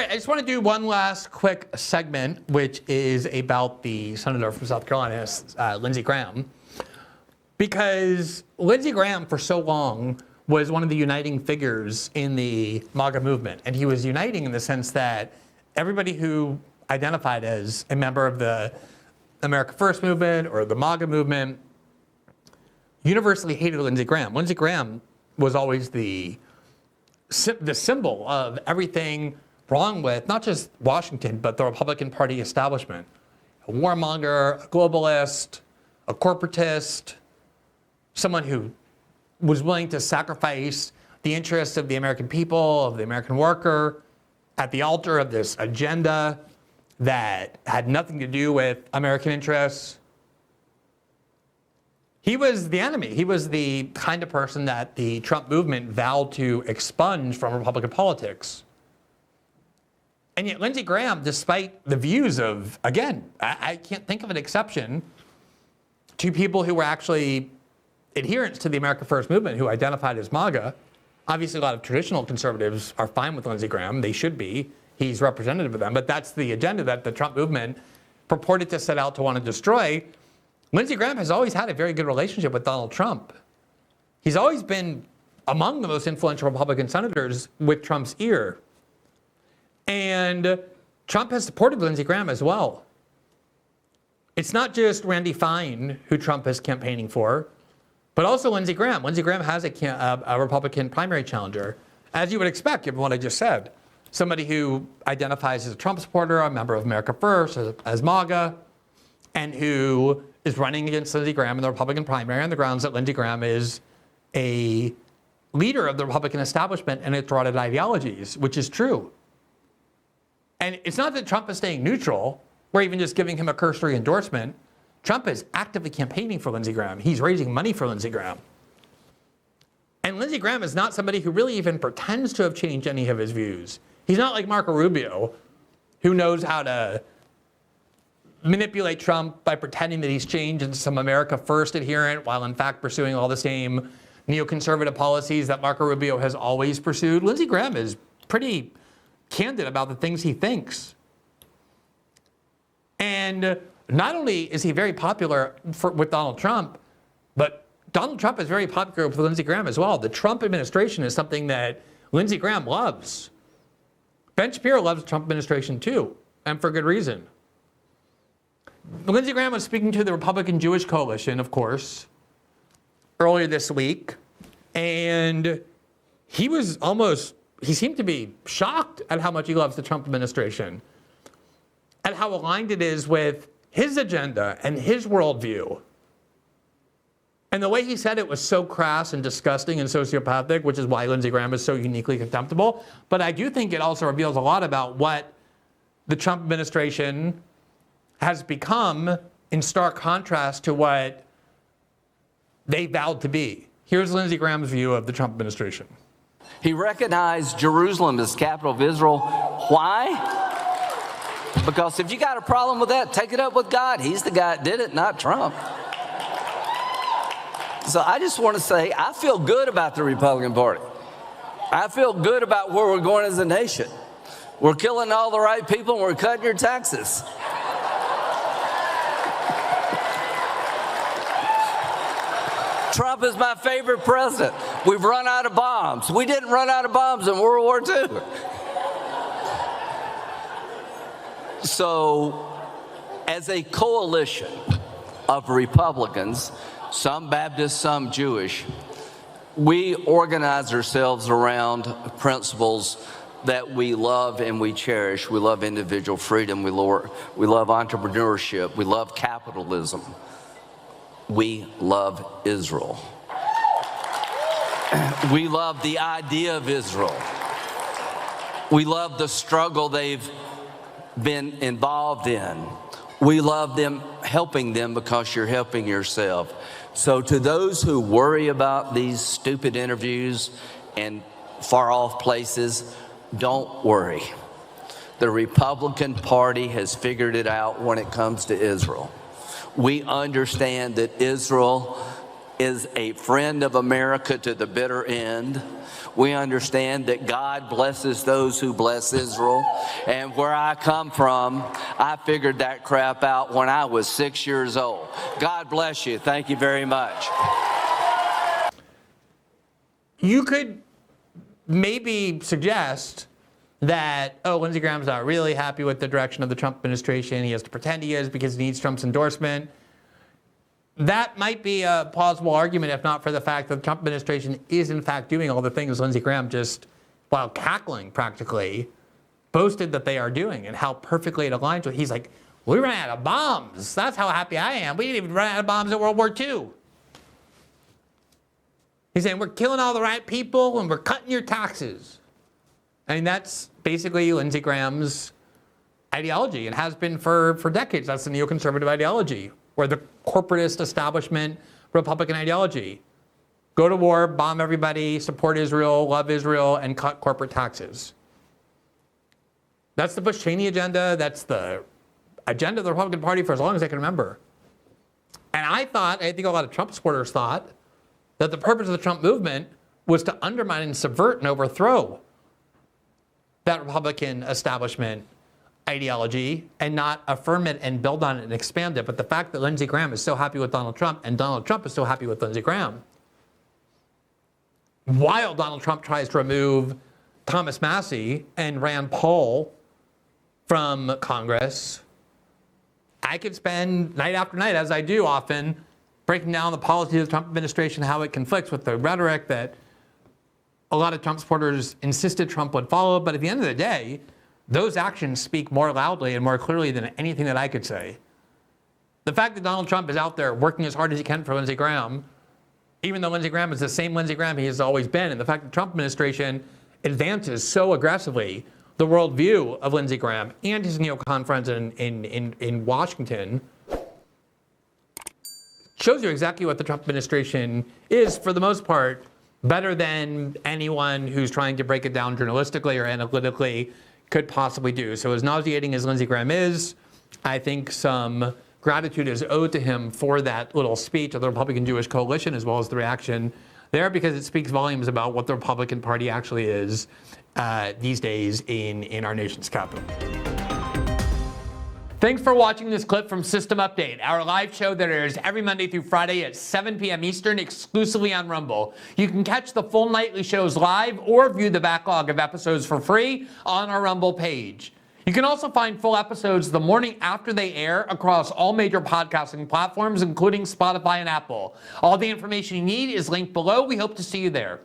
right, I just want to do one last quick segment, which is about the senator from South Carolina, Lindsey Graham. Because Lindsey Graham, for so long, was one of the uniting figures in the MAGA movement. And he was uniting in the sense that everybody who identified as a member of the America First movement or the MAGA movement universally hated Lindsey Graham. Lindsey Graham was always the symbol of everything wrong with not just Washington, but the Republican Party establishment. A warmonger, a globalist, a corporatist, someone who was willing to sacrifice the interests of the American people, of the American worker, at the altar of this agenda that had nothing to do with American interests. He was the enemy. He was the kind of person that the Trump movement vowed to expunge from Republican politics. And yet Lindsey Graham, despite the views of, again, I can't think of an exception to people who were actually adherents to the America First movement who identified as MAGA. Obviously, a lot of traditional conservatives are fine with Lindsey Graham. They should be. He's representative of them. But that's the agenda that the Trump movement purported to set out to want to destroy. Lindsey Graham has always had a very good relationship with Donald Trump. He's always been among the most influential Republican senators with Trump's ear. And Trump has supported Lindsey Graham as well. It's not just Randy Fine who Trump is campaigning for, but also Lindsey Graham. Lindsey Graham has a Republican primary challenger, as you would expect, given what I just said. Somebody who identifies as a Trump supporter, a member of America First, as MAGA, and who is running against Lindsey Graham in the Republican primary on the grounds that Lindsey Graham is a leader of the Republican establishment and its rotted ideologies, which is true. And it's not that Trump is staying neutral or even just giving him a cursory endorsement. Trump is actively campaigning for Lindsey Graham. He's raising money for Lindsey Graham. And Lindsey Graham is not somebody who really even pretends to have changed any of his views. He's not like Marco Rubio, who knows how to manipulate Trump by pretending that he's changed into some America First adherent, while in fact pursuing all the same neoconservative policies that Marco Rubio has always pursued. Lindsey Graham is pretty candid about the things he thinks. And not only is he very popular with Donald Trump, but Donald Trump is very popular with Lindsey Graham as well. The Trump administration is something that Lindsey Graham loves. Ben Shapiro loves the Trump administration too, and for good reason. Lindsey Graham was speaking to the Republican Jewish Coalition, of course, earlier this week, and he seemed to be shocked at how much he loves the Trump administration, at how aligned it is with his agenda and his worldview. And the way he said it was so crass and disgusting and sociopathic, which is why Lindsey Graham is so uniquely contemptible. But I do think it also reveals a lot about what the Trump administration has become in stark contrast to what they vowed to be. Here's Lindsey Graham's view of the Trump administration. He recognized Jerusalem as the capital of Israel. Why? Because if you got a problem with that, take it up with God. He's the guy that did it, not Trump. So I just want to say, I feel good about the Republican Party. I feel good about where we're going as a nation. We're killing all the right people and we're cutting your taxes. Trump is my favorite president. We've run out of bombs. We didn't run out of bombs in World War II. So, as a coalition of Republicans, some Baptist, some Jewish, we organize ourselves around principles that we love and we cherish. We love individual freedom. We love entrepreneurship. We love capitalism. We love Israel. We love the idea of Israel. We love the struggle they've been involved in. We love them, helping them because you're helping yourself. So to those who worry about these stupid interviews and far off places, don't worry. The Republican Party has figured it out when it comes to Israel. We understand that Israel is a friend of America to the bitter end. We understand that God blesses those who bless Israel. And where I come from, I figured that crap out when I was 6 years old. God bless you. Thank you very much. You could maybe suggest that, oh, Lindsey Graham's not really happy with the direction of the Trump administration. He has to pretend he is because he needs Trump's endorsement. That might be a plausible argument, if not for the fact that the Trump administration is in fact doing all the things Lindsey Graham just, while cackling practically, boasted that they are doing, and how perfectly it aligns with. He's like, we ran out of bombs. That's how happy I am. We didn't even run out of bombs in World War II. He's saying, we're killing all the right people and we're cutting your taxes. I mean, that's basically Lindsey Graham's ideology, and has been for decades. That's the neoconservative ideology, or the corporatist establishment Republican ideology. Go to war, bomb everybody, support Israel, love Israel, and cut corporate taxes. That's the Bush-Cheney agenda. That's the agenda of the Republican Party for as long as I can remember. And I think a lot of Trump supporters thought that the purpose of the Trump movement was to undermine and subvert and overthrow that Republican establishment ideology, and not affirm it and build on it and expand it. But the fact that Lindsey Graham is so happy with Donald Trump, and Donald Trump is so happy with Lindsey Graham, while Donald Trump tries to remove Thomas Massie and Rand Paul from Congress, I could spend night after night, as I do often, breaking down the policy of the Trump administration, how it conflicts with the rhetoric that a lot of Trump supporters insisted Trump would follow. But at the end of the day, those actions speak more loudly and more clearly than anything that I could say. The fact that Donald Trump is out there working as hard as he can for Lindsey Graham, even though Lindsey Graham is the same Lindsey Graham he has always been, and the fact that the Trump administration advances so aggressively the worldview of Lindsey Graham and his neocon friends in Washington, shows you exactly what the Trump administration is, for the most part, better than anyone who's trying to break it down journalistically or analytically could possibly do. So as nauseating as Lindsey Graham is, I think some gratitude is owed to him for that little speech of the Republican Jewish coalition, as well as the reaction there, because it speaks volumes about what the Republican Party actually is these days in our nation's capital. Thanks for watching this clip from System Update, our live show that airs every Monday through Friday at 7 p.m. Eastern, exclusively on Rumble. You can catch the full nightly shows live or view the backlog of episodes for free on our Rumble page. You can also find full episodes the morning after they air across all major podcasting platforms, including Spotify and Apple. All the information you need is linked below. We hope to see you there.